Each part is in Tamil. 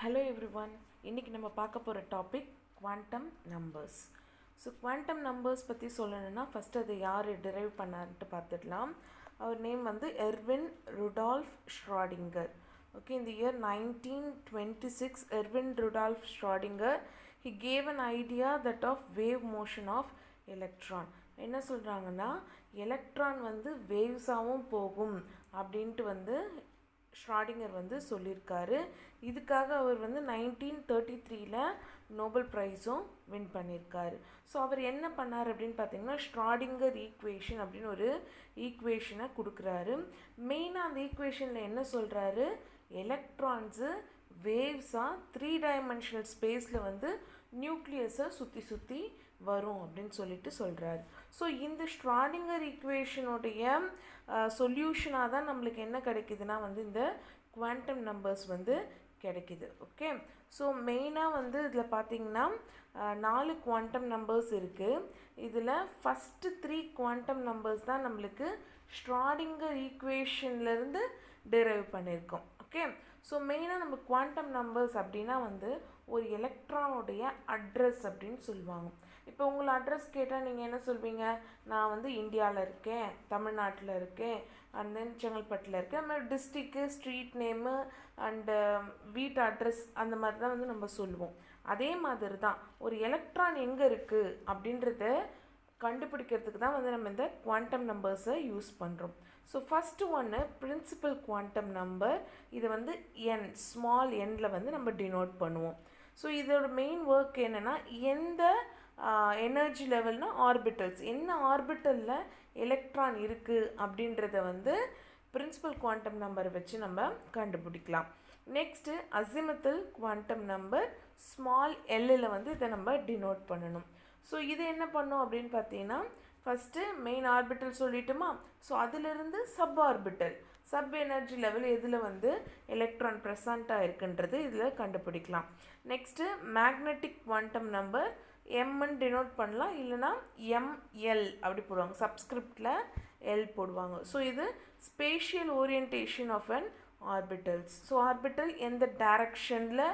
Hello everyone. இன்னைக்கு நம்ம பார்க்க போற topic quantum numbers. So quantum numbers பற்றி சொல்லணும்னா ஃபஸ்ட்டு அதை யார் டிரைவ் பண்ணார்ன்ட்டு பார்த்துடலாம். அவர் நேம் வந்து Erwin Rudolf Schrodinger. Okay, in the year 1926 Erwin Rudolf Schrödinger he gave an idea that of wave motion of electron. என்ன சொல்கிறாங்கன்னா எலக்ட்ரான் வந்து வேவ்ஸாகவும் போகும் அப்படின்ட்டு வந்து ஷ்ராடிங்கர் வந்து சொல்லியிருக்காரு. இதுக்காக அவர் வந்து 1933 நோபல் ப்ரைஸும் வின் பண்ணியிருக்காரு. ஸோ அவர் என்ன பண்ணார் அப்படின்னு பார்த்தீங்கன்னா ஷ்ராடிங்கர் ஈக்குவேஷன் அப்படின்னு ஒரு ஈக்குவேஷனை கொடுக்குறாரு. மெயினாக அந்த ஈக்குவேஷனில் என்ன சொல்கிறாரு, எலக்ட்ரான்ஸு வேவ்ஸாக 3 டைமென்ஷனல் ஸ்பேஸில் வந்து நியூக்ளியஸை சுற்றி வரும் அப்படின்னு சொல்லிட்டு சொல்கிறாரு. ஸோ இந்த ஷ்ராடிங்கர் ஈக்குவேஷனுடைய சொல்யூஷனாக தான் நம்மளுக்கு என்ன கிடைக்குதுன்னா வந்து இந்த குவாண்டம் நம்பர்ஸ் வந்து கிடைக்குது. ஓகே, ஸோ மெயினாக வந்து இதில் பார்த்திங்கன்னா 4 குவாண்டம் நம்பர்ஸ் இருக்குது. இதில் ஃபஸ்ட்டு 3 குவாண்டம் நம்பர்ஸ் தான் நம்மளுக்கு ஷ்ராடிங்கர் ஈக்குவேஷன்லேருந்து டிரைவ் பண்ணியிருக்கோம். ஓகே, ஸோ மெயினாக நம்ம குவாண்டம் நம்பர்ஸ் அப்படின்னா வந்து ஒரு எலக்ட்ரானுடைய அட்ரஸ் அப்படின்னு சொல்லுவாங்க. இப்போ உங்களை அட்ரஸ் கேட்டால் நீங்கள் என்ன சொல்வீங்க, நான் வந்து இந்தியாவில் இருக்கேன், தமிழ்நாட்டில் இருக்கேன், அண்ட் தென் செங்கல்பட்டில் இருக்கேன். அது மாதிரி டிஸ்ட்ரிக்கு, ஸ்ட்ரீட் நேமு அண்டு வீட்டு அட்ரஸ் அந்த மாதிரி தான் வந்து நம்ம சொல்லுவோம். அதே மாதிரி தான் ஒரு எலக்ட்ரான் எங்கே இருக்குது அப்படின்றத கண்டுபிடிக்கிறதுக்கு தான் வந்து நம்ம இந்த குவாண்டம் நம்பர்ஸை யூஸ் பண்ணுறோம். ஸோ ஃபஸ்ட்டு ஒன்று பிரின்சிபல் குவாண்டம் நம்பர். இதை வந்து என் ஸ்மால் எண்ணில் வந்து நம்ம டினோட் பண்ணுவோம். ஸோ இதோட மெயின் ஒர்க் என்னென்னா எந்த எனர்ஜி லெவல்னால் ஆர்பிட்டல்ஸ், என்ன ஆர்பிட்டலில் எலக்ட்ரான் இருக்குது அப்படின்றத வந்து பிரின்சிபல் குவாண்டம் நம்பரை வச்சு நம்ம கண்டுபிடிக்கலாம். Next azimuthal quantum number small எல்லில் வந்து இதை நம்ம டினோட் பண்ணணும். ஸோ இது என்ன பண்ணும் அப்படின்னு பார்த்தீங்கன்னா ஃபஸ்ட்டு மெயின் ஆர்பிட்டல் சொல்லிட்டோமா, ஸோ அதிலிருந்து sub orbital, sub energy level எதில் வந்து எலக்ட்ரான் ப்ரெசண்ட்டாக இருக்குன்றது இதில் கண்டுபிடிக்கலாம். நெக்ஸ்ட்டு மேக்னெட்டிக் குவாண்டம் நம்பர் எம்ன்னு டினோட் பண்ணலாம், இல்லைனா எம்எல் அப்படி போடுவாங்க, சப்ஸ்கிரிப்டில் எல் போடுவாங்க. ஸோ இது spatial orientation of an orbitals. So orbital எந்த டைரக்ஷனில்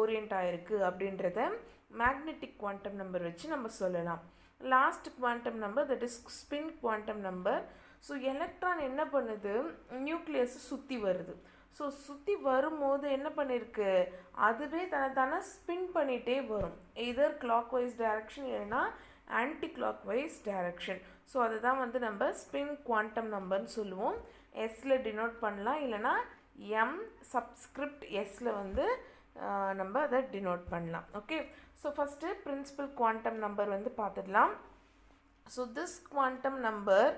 ஓரியன்ட் ஆகிருக்கு அப்படின்றத மேக்னெட்டிக் குவாண்டம் நம்பர் வச்சு நம்ம சொல்லலாம். Last quantum number that is spin quantum number. So electron என்ன பண்ணுது, நியூக்ளியஸை சுற்றி வருது. ஸோ சுற்றி வரும்போது என்ன பண்ணியிருக்கு, அதுவே தன்னை ஸ்பின் பண்ணிகிட்டே வரும், எதர் கிளாக் வைஸ் டைரக்ஷன் இல்லைன்னா anti clock wise direction. So அதை தான் வந்து நம்ம ஸ்பின் குவாண்டம் நம்பர்னு சொல்லுவோம். எஸ்ஸில் டினோட் பண்ணலாம், இல்லைனா எம் சப்ஸ்கிரிப்ட் எஸ்ஸில் வந்து நம்ம அதை டினோட் பண்ணலாம். Okay, so first principal quantum number வந்து பார்த்துடலாம். So this quantum number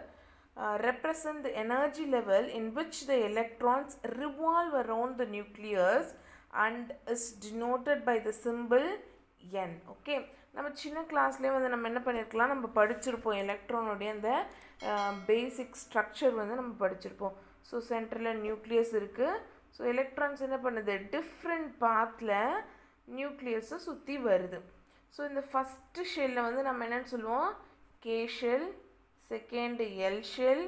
represent the energy level in which the electrons revolve around the nucleus and is denoted by the symbol n. Okay, நம்ம சின்ன கிளாஸ்லேயே வந்து நம்ம என்ன பண்ணியிருக்கலாம், நம்ம படிச்சிருப்போம் எலக்ட்ரானுடைய அந்த பேசிக் ஸ்ட்ரக்சர் வந்து நம்ம படிச்சிருப்போம். ஸோ சென்டரில் நியூக்ளியஸ் இருக்குது. ஸோ எலக்ட்ரான்ஸ் என்ன பண்ணுது, டிஃப்ரெண்ட் பாத்தில் நியூக்ளியஸை சுற்றி வருது. ஸோ இந்த ஃபஸ்ட்டு ஷெல்லில் வந்து நம்ம என்னென்னு சொல்லுவோம், K shell, second L shell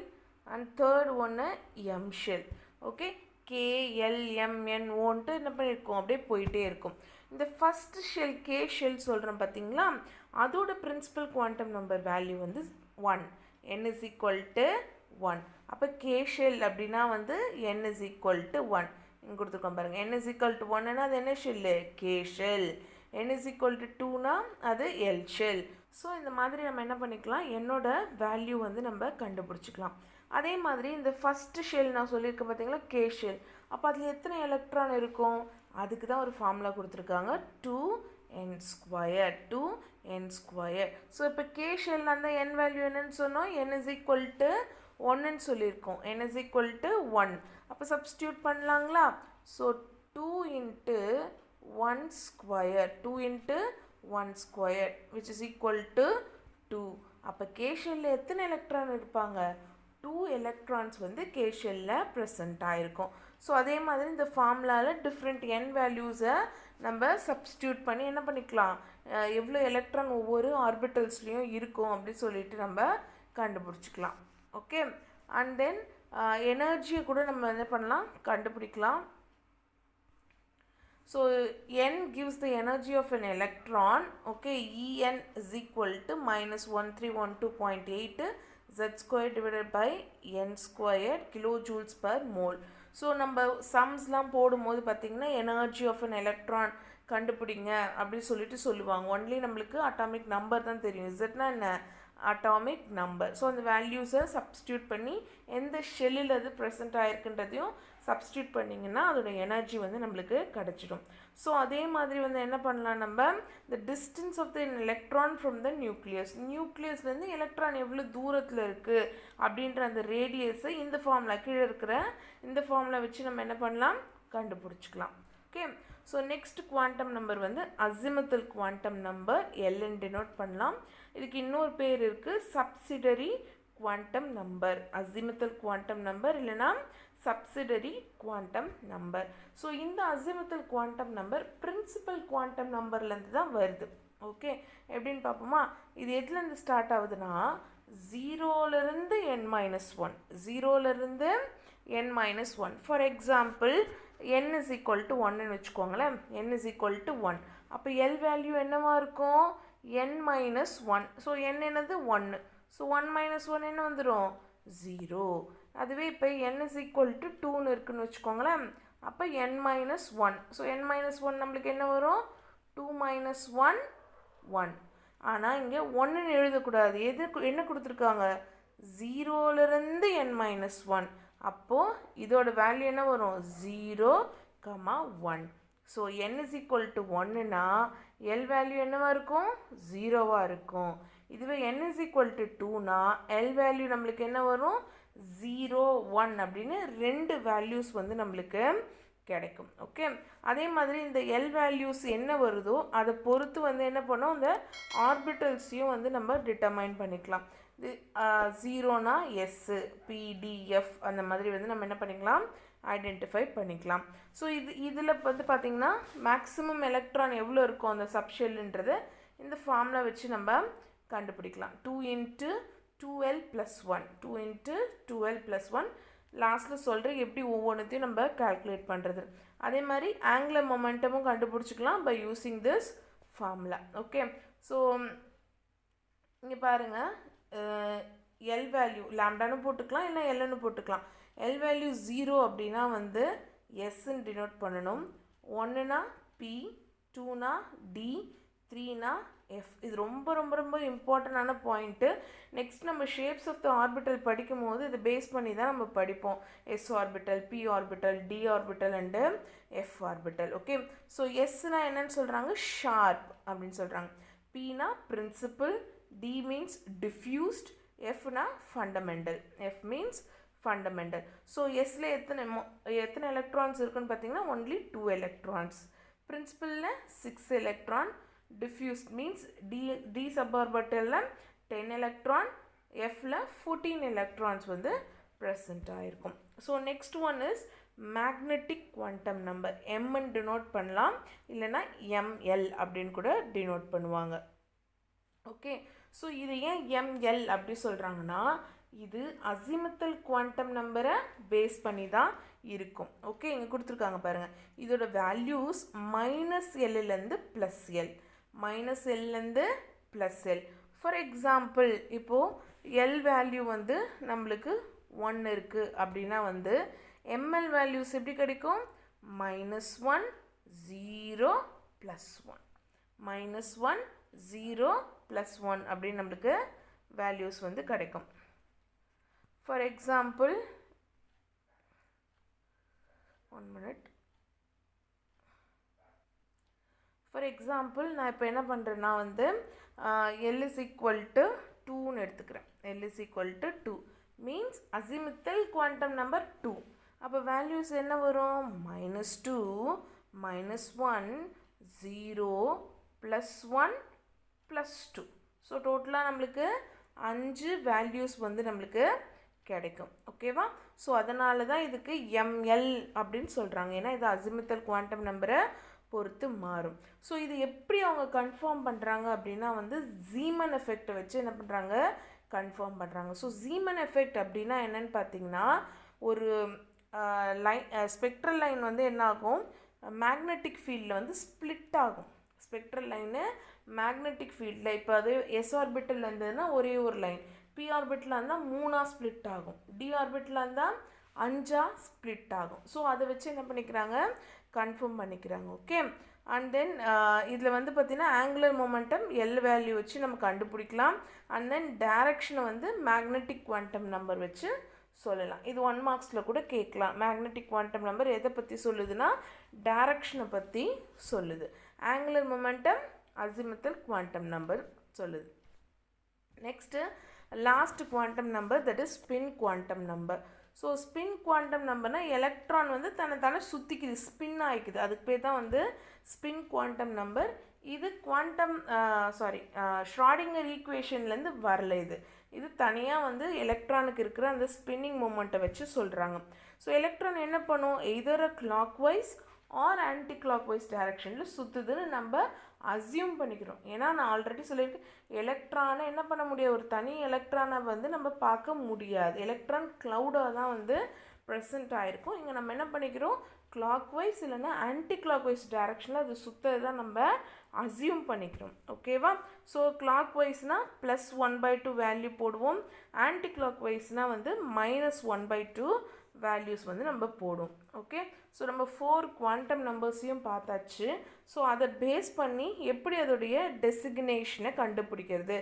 and third ஒன்று எம் ஷெல். ஓகே, KLMNOன்ட்டு என்ன பண்ணியிருக்கோம், அப்படியே போயிட்டே இருக்கும். இந்த ஃபஸ்ட்டு ஷெல் கே ஷெல் சொல்கிறோம் பார்த்தீங்களா, அதோட பிரின்சிபல் குவாண்டம் நம்பர் வேல்யூ வந்து 1, n is equal to 1. அப்போ கே ஷெல் அப்படின்னா வந்து n is equal to 1 இங்கே கொடுத்துருக்கோம் பாருங்கள். n is equal to 1னா அது என்ன shell, K shell. n is equal to 2னா அது எல் ஷெல். ஸோ இந்த மாதிரி நம்ம என்ன பண்ணிக்கலாம், என்னோட வேல்யூ வந்து நம்ம கண்டுபிடிச்சிக்கலாம். அதே மாதிரி இந்த ஃபஸ்ட்டு ஷெல் நான் சொல்லியிருக்கேன் பார்த்தீங்களா, கே ஷெல். அப்போ அதில் எத்தனை எலக்ட்ரான் இருக்கும், அதுக்கு தான் ஒரு ஃபார்முலா கொடுத்துருக்காங்க, 2n², 2n². ஸோ இப்போ கே ஷெல் அந்த n வேல்யூ என்னன்னு சொன்னோம், n is equal to 1ன்னு சொல்லியிருக்கோம், n is equal to 1. அப்போ substitute பண்ணலாங்களா. So 2 × 1² 2 × 1² which is equal to 2. அப்போ கே ஷெல்லில் எத்தனை எலக்ட்ரான் இருப்பாங்க, 2 எலக்ட்ரான்ஸ் வந்து கே ஷெல்லில் ப்ரெசண்ட் ஆகிருக்கும். ஸோ அதே மாதிரி இந்த ஃபார்முலாவில் டிஃப்ரெண்ட் n வேல்யூஸை நம்ம சப்ஸ்டியூட் பண்ணி என்ன பண்ணிக்கலாம், எவ்வளோ எலக்ட்ரான் ஒவ்வொரு ஆர்பிட்டல்ஸ்லேயும் இருக்கும் அப்படின்னு சொல்லிட்டு நம்ம கண்டுபிடிச்சிக்கலாம். ஓகே, அண்ட் தென் எனர்ஜியை கூட நம்ம என்ன பண்ணலாம், கண்டுபிடிக்கலாம். So n gives the energy of an electron. Okay, En is equal to minus 1312.8 z square divided by n squared kilojoules per mole. So நம்ம சம்ஸ்லாம் போடும்போது பார்த்திங்கன்னா எனர்ஜி ஆஃப் அன் எலக்ட்ரான் கண்டுபிடிங்க அப்படி சொல்லிட்டு சொல்லுவாங்க. ஒன்லி நம்மளுக்கு அட்டாமிக் நம்பர் தான் தெரியும். இசட்னா என்ன? Atomic number. ஸோ அந்த வேல்யூஸை சப்ஸ்டியூட் பண்ணி எந்த ஷெல்லில் அது ப்ரெசென்ட் ஆகிருக்குன்றதையும் சப்ஸ்டியூட் பண்ணிங்கன்னா அதோட எனர்ஜி வந்து நம்மளுக்கு கிடச்சிடும். ஸோ அதே மாதிரி வந்து என்ன பண்ணலாம், நம்ம the distance of the electron from the நியூக்ளியஸ்லேருந்து எலக்ட்ரான் எவ்வளோ தூரத்தில் இருக்குது அப்படின்ற அந்த ரேடியஸை இந்த ஃபார்முலா கீழே இருக்கிற இந்த ஃபார்முலா வச்சு நம்ம என்ன பண்ணலாம், கண்டுபிடிச்சிக்கலாம். Okay, so next quantum number வந்து அசிமுத்தல் குவாண்டம் நம்பர் எல்என் டினோட் பண்ணலாம். இதுக்கு இன்னொரு பேர் இருக்குது, subsidiary quantum number. Azimuthal quantum number இல்லைனா சப்சிடரி குவாண்டம் நம்பர். ஸோ இந்த azimuthal quantum number principal quantum நம்பர்லேருந்து தான் வருது. ஓகே, எப்படின்னு பார்ப்போமா? இது எதுலேருந்து ஸ்டார்ட் ஆகுதுன்னா ஜீரோலேருந்து n-1, ஜீரோலேருந்து n-1. For example n is equal to 1ன்னு வச்சுக்கோங்களேன். n is equal to 1. அப்போ எல் வேல்யூ என்னவா இருக்கும்? n-1. ஸோ n என்னது 1. ஸோ 1 - 1 என்ன வந்துடும்? 0. அதுவே இப்போ n இஸ் ஈக்குவல் டு 2ன்னு இருக்குன்னு வச்சுக்கோங்களேன். அப்போ n-1. ஸோ n-1 நம்மளுக்கு என்ன வரும்? 2 - 1 1. ஆனால் இங்கே 1ன்னு எழுதக்கூடாது. என்ன கொடுத்துருக்காங்க? 0லேருந்து n-1. அப்போது இதோட வேல்யூ என்ன வரும்? 0, 1. So n is equal to 1னா எல் வேல்யூ என்னவாக இருக்கும்? 0வாக இருக்கும். இதுவே n இஸ் ஈக்குவல் டு 2னா எல் வேல்யூ நம்மளுக்கு என்ன வரும்? 0, 1 அப்படின்னு 2 வேல்யூஸ் வந்து நம்மளுக்கு கிடைக்கும். ஓகே, அதே மாதிரி இந்த எல் வேல்யூஸ் என்ன வருதோ அதை பொறுத்து வந்து என்ன பண்ணோம், இந்த ஆர்பிட்டல்ஸையும் வந்து நம்ம டிட்டர்மைன் பண்ணிக்கலாம். இது 0னா எஸ், பிடிஎஃப் அந்த மாதிரி வந்து நம்ம என்ன பண்ணிக்கலாம், ஐடென்டிஃபை பண்ணிக்கலாம். ஸோ இதில் வந்து பார்த்திங்கன்னா மேக்ஸிமம் எலக்ட்ரான் எவ்வளோ இருக்கும் அந்த சப்ஷெல்லுன்றது இந்த ஃபார்முலா வச்சு நம்ம கண்டுபிடிக்கலாம். 2 × 2l + 1, 2 × 2l + 1. லாஸ்ட்டில் சொல்கிறேன் எப்படி ஒவ்வொன்றுத்தையும் நம்ம கால்குலேட் பண்ணுறது. அதே மாதிரி ஆங்குலர் மொமெண்டமும் கண்டுபிடிச்சிக்கலாம் by using this formula. Okay, so இங்கே பாருங்கள், எல் வேல்யூ லாம்டான்னு போட்டுக்கலாம் இல்லை எல்லுன்னு போட்டுக்கலாம். எல் வேல்யூ 0 அப்படின்னா வந்து எஸ்ன்னு டினோட் பண்ணணும். 1னா பி, 2னா டி, 3னா எஃப். இது ரொம்ப ரொம்ப ரொம்ப இம்பார்ட்டண்டான பாயிண்ட்டு. நெக்ஸ்ட் நம்ம ஷேப்ஸ் ஆஃப் த ஆர்பிட்டல் படிக்கும் போது இதை பேஸ் பண்ணி தான் நம்ம படிப்போம். S orbital, p orbital, d orbital and f orbital. Okay, so எஸ்னா என்னன்னு சொல்கிறாங்க? ஷார்ப் அப்படின்னு சொல்கிறாங்க. பினா பிரின்சிபல், டி மீன்ஸ் டிஃப்யூஸ்ட், எஃப்னா fundamental. F means fundamental. So எஸ்ல எத்தனை எலக்ட்ரான்ஸ் இருக்குன்னு பார்த்தீங்கன்னா ஒன்லி 2 எலக்ட்ரான்ஸ். பிரின்சிபலில் 6 electron. diffused means d suborbital 10 electron, f la 14 electrons வந்து present ஆயிருக்கும். So next one is magnetic quantum number. m ன்னு denote பண்ணலாம், இல்லைனா ml அப்படின்னு கூட denote பண்ணுவாங்க. ஓகே, ஸோ இது ஏன் ml அப்படி சொல்கிறாங்கன்னா இது அசிமுத்தல் குவாண்டம் நம்பரை பேஸ் பண்ணி தான் இருக்கும். ஓகே, இங்கே கொடுத்துருக்காங்க பாருங்கள், இதோட வேல்யூஸ் -Lலேருந்து +L, -Lலேருந்து +L. ஃபார் எக்ஸாம்பிள் இப்போது L வேல்யூ வந்து நம்மளுக்கு 1 இருக்குது அப்படின்னா வந்து ml வேல்யூஸ் எப்படி கிடைக்கும்? -1 0 +1, -1 0 +1 அப்படின்னு நம்மளுக்கு வேல்யூஸ் வந்து கிடைக்கும். For example 1 minute. For example நான் இப்போ என்ன பண்ணுறேன்னா வந்து L is equal to 2ன்னு எடுத்துக்கிறேன். L is equal to 2 means azimuthal quantum number 2. அப்போ வேல்யூஸ் என்ன வரும்? -2 -1 0 +1 +2. ஸோ டோட்டலாக நம்மளுக்கு 5 வேல்யூஸ் வந்து நம்மளுக்கு கிடைக்கும். ஓகேவா? ஸோ அதனால தான் இதுக்கு ml அப்படின்னு சொல்கிறாங்க. ஏன்னா இது அசிமுத்தல் குவாண்டம் நம்பரை பொறுத்து மாறும். ஸோ இது எப்படி அவங்க கன்ஃபார்ம் பண்ணுறாங்க அப்படின்னா வந்து ஜீமன் எஃபெக்டை வச்சு என்ன பண்ணுறாங்க? கன்ஃபார்ம் பண்ணுறாங்க. ஸோ ஜீமன் எஃபெக்ட் அப்படின்னா என்னன்னு பார்த்தீங்கன்னா ஒரு லைன், ஸ்பெக்ட்ரல் லைன் வந்து என்ன ஆகும்? மேக்னெட்டிக் ஃபீல்டில் வந்து ஸ்ப்ளிட் ஆகும். ஸ்பெக்ட்ரல் லைனு மேக்னெட்டிக் ஃபீல்டில் இப்போ அது எஸ் ஆர்பிட்டல் இருந்ததுன்னா ஒரே ஒரு லைன், பி ஆர்பிட்டில் இருந்தால் 3 ஸ்ப்ளிட் ஆகும், டி ஆர்பிட்டில் இருந்தால் 5 ஸ்ப்ளிட் ஆகும். ஸோ அதை வச்சு என்ன பண்ணிக்கிறாங்க, கன்ஃபார்ம் பண்ணிக்கிறாங்க. ஓகே. அண்ட் தென் இதில் வந்து பார்த்திங்கன்னா ஆங்குலர் மொமெண்டம் எல் வேல்யூ வச்சு நம்ம கண்டுபிடிக்கலாம். அண்ட் தென் டைரக்ஷனை வந்து மேக்னெட்டிக் குவாண்டம் நம்பர் வச்சு சொல்லலாம். இது 1 மார்க்ஸில் கூட கேட்கலாம். மேக்னெட்டிக் குவாண்டம் நம்பர் எதை பற்றி சொல்லுதுன்னா டைரக்ஷனை பற்றி சொல்லுது. Angular momentum azimuthal quantum number சொல்லுது. Next last quantum number, that is spin quantum number. So spin quantum நம்பர்னால் எலக்ட்ரான் வந்து தன்னை சுற்றிக்குது, ஸ்பின் ஆகிக்குது, அதுக்கு பேர் தான் வந்து ஸ்பின் குவாண்டம் நம்பர். இது குவாண்டம் ஷ்ராடிங்கர் ஈக்குவேஷன்லேருந்து வரல. இது தனியாக வந்து எலக்ட்ரானுக்கு இருக்கிற அந்த ஸ்பின்னிங் மூமெண்ட்டை வச்சு சொல்கிறாங்க. ஸோ எலக்ட்ரான் என்ன பண்ணும், either a clock wise or anti clock wise டைரக்ஷனில் சுற்றுதுன்னு நம்ம அசியூம் பண்ணிக்கிறோம். ஏன்னா நான் ஆல்ரெடி சொல்லியிருக்கேன், எலக்ட்ரானை என்ன பண்ண முடியாது, ஒரு தனி எலக்ட்ரானை வந்து நம்ம பார்க்க முடியாது. எலக்ட்ரான் க்ளவுடாக தான் வந்து ப்ரெசென்ட் ஆகிருக்கும். இங்கே நம்ம என்ன பண்ணிக்கிறோம், கிளாக் வைஸ் இல்லைன்னா ஆன்டி கிளாக் வைஸ் டைரக்ஷனில் அது சுற்றுறது தான் நம்ம அசியூம் பண்ணிக்கிறோம். ஓகேவா. ஸோ கிளாக் வைஸ்னால் +1/2 வேல்யூ போடுவோம், ஆன்டி கிளாக் வைஸ்னால் வந்து -1/2 வேல்யூஸ் வந்து நம்ம போடும். ஓகே. ஸோ நம்ம 4 குவாண்டம் நம்பர்ஸையும் பார்த்தாச்சு. ஸோ அதை பேஸ் பண்ணி எப்படி அதோடைய டெசிக்னேஷனை கண்டுபிடிக்கிறது,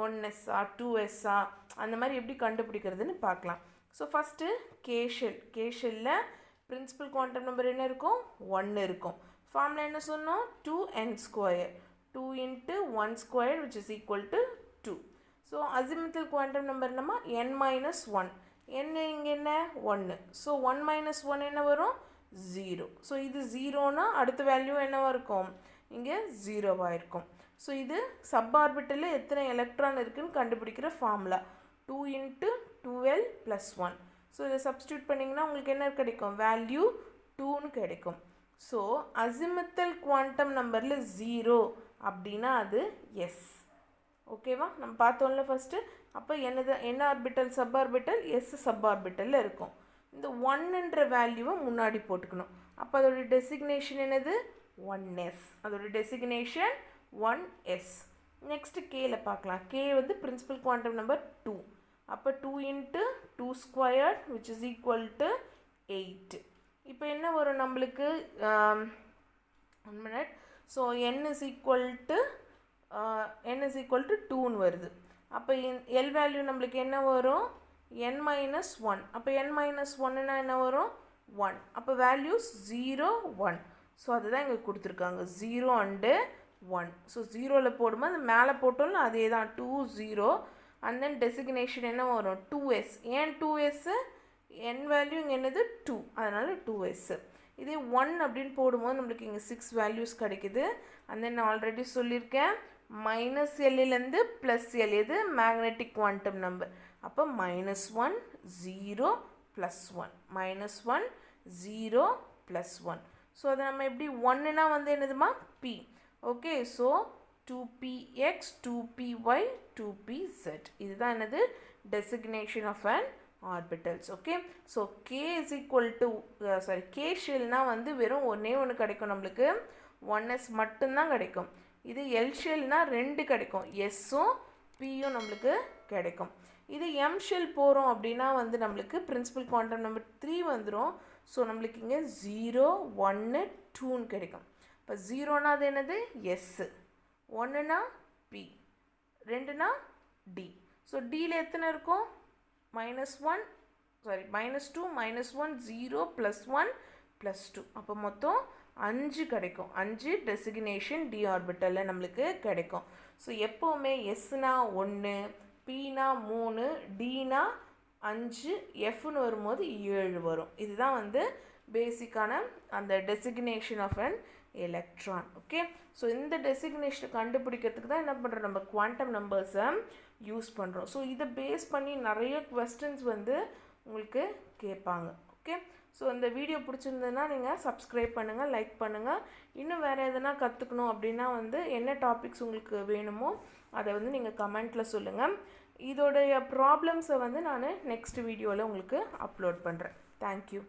1s-ஆ 2s-ஆ அந்த மாதிரி எப்படி கண்டுபிடிக்கிறதுன்னு பார்க்கலாம். ஸோ ஃபஸ்ட்டு கேஷெல்லில் பிரின்சிபல் குவாண்டம் நம்பர் என்ன இருக்கும், 1 இருக்கும். ஃபார்முலா என்ன சொன்னோம், 2n², 2 × 1² which is equal to 2. So azimuthal quantum number நம்ம n-1, n இங்கே என்ன 1, ஸோ 1 - 1 என்ன வரும் 0. ஸோ இது 0னா அடுத்த வேல்யூ என்னவாக இருக்கும், இங்கே 0வாக இருக்கும். ஸோ இது சப் ஆர்பிட்டலில் எத்தனை எலக்ட்ரான் இருக்குதுன்னு கண்டுபிடிக்கிற ஃபார்முலா 2 × 2l + 1. ஸோ இதை சப்ஸ்டியூட் பண்ணிங்கன்னா உங்களுக்கு என்ன கிடைக்கும், வேல்யூ 2ன்னு கிடைக்கும். ஸோ அசிமுத்தல் குவாண்டம் நம்பரில் 0 அப்படின்னா அது எஸ். ஓகேவா. நம்ம பார்த்தோம்ல ஃபஸ்ட்டு. அப்போ என்ன orbital, sub orbital, s sub ஆர்பிட்டலில் இருக்கும். இந்த 1ன்ற வேல்யூவை முன்னாடி போட்டுக்கணும். அப்போ அதோடைய டெசிக்னேஷன் என்னது, 1s. அதோடைய டெசிக்னேஷன் 1s. நெக்ஸ்ட்டு கேல பார்க்கலாம். கே வந்து பிரின்சிபல் குவாண்டம் நம்பர் 2. அப்போ 2 × 2² which is equal to 8. இப்போ என்ன வரும் நம்மளுக்கு, 1 minute. So n is equal to 2ன்னு வருது. அப்போ எல் வேல்யூ நம்மளுக்கு என்ன வரும், n-1. அப்போ n-1ன்னா என்ன வரும், 1. அப்போ வேல்யூஸ் 0, 1. ஸோ அதுதான் இங்கே கொடுத்துருக்காங்க, 0 and 1. ஸோ 0ல் போடும்போது அது மேலே போட்டோம்னா அதே தான் 2, 0. அண்ட் தென் டெசிக்னேஷன் என்ன வரும், 2s. ஏன் 2s, n வேல்யூ இங்கே என்னது 2, அதனால் 2s. இதே 1 அப்படின்னு போடும்போது நம்மளுக்கு இங்கே 6 வேல்யூஸ் கிடைக்குது. அண்ட் தென் நான் ஆல்ரெடி சொல்லியிருக்கேன், -Lலேருந்து +L எது மேக்னெட்டிக் குவாண்டம் நம்பர். அப்போ -1 0 +1, -1 0 +1. ஸோ அதை நம்ம எப்படி 1னா வந்து என்னதுமா p. Okay. So 2px 2py 2pz இதுதான் என்னது designation of an orbitals. Okay. So k is equal to k ஷெல்னால் வந்து வெறும் ஒன்று கிடைக்கும் நம்மளுக்கு, 1s மட்டும்தான் கிடைக்கும். இது எல் ஷெல்னால் 2 கிடைக்கும், எஸ்ஸும் பியும் நம்மளுக்கு கிடைக்கும். இது எம் ஷெல் போகிறோம் அப்படின்னா வந்து நம்மளுக்கு பிரின்சிபல் குவாண்டம் நம்பர் 3 வந்துடும். ஸோ நம்மளுக்கு இங்கே 0, 1, 2ன்னு கிடைக்கும். இப்போ 0னா அது என்னது எஸ்ஸு, 1னா பி, 2னா டி. ஸோ டியில் எத்தனை இருக்கும், -2 -1 0 +1 +2. அப்போ மொத்தம் 5 கிடைக்கும். 5 டெசிக்னேஷன் டி ஆர்பிட்டலில் நம்மளுக்கு கிடைக்கும். ஸோ எப்போவுமே எஸ்னா 1, பினா 3, டினா 5, எஃப்னு வரும்போது 7 வரும். இதுதான் வந்து பேசிக்கான அந்த designation of an electron. Okay. So இந்த டெசிக்னேஷனை கண்டுபிடிக்கிறதுக்கு தான் என்ன பண்ணுறோம், நம்ம குவாண்டம் நம்பர்ஸை யூஸ் பண்ணுறோம். ஸோ இதை பேஸ் பண்ணி நிறைய கொஸ்டின்ஸ் வந்து உங்களுக்கு கேட்பாங்க. ஓகே. ஸோ இந்த வீடியோ பிடிச்சிருந்ததுன்னா நீங்கள் சப்ஸ்கிரைப் பண்ணுங்கள், லைக் பண்ணுங்கள். இன்னும் வேறு எதனா கற்றுக்கணும் அப்படின்னா வந்து என்ன டாபிக்ஸ் உங்களுக்கு வேணுமோ அதை வந்து நீங்கள் கமெண்ட்டில் சொல்லுங்கள். இதோடைய ப்ராப்ளம்ஸை வந்து நான் நெக்ஸ்ட் வீடியோவில் உங்களுக்கு அப்லோட் பண்ணுறேன். தேங்க்யூ.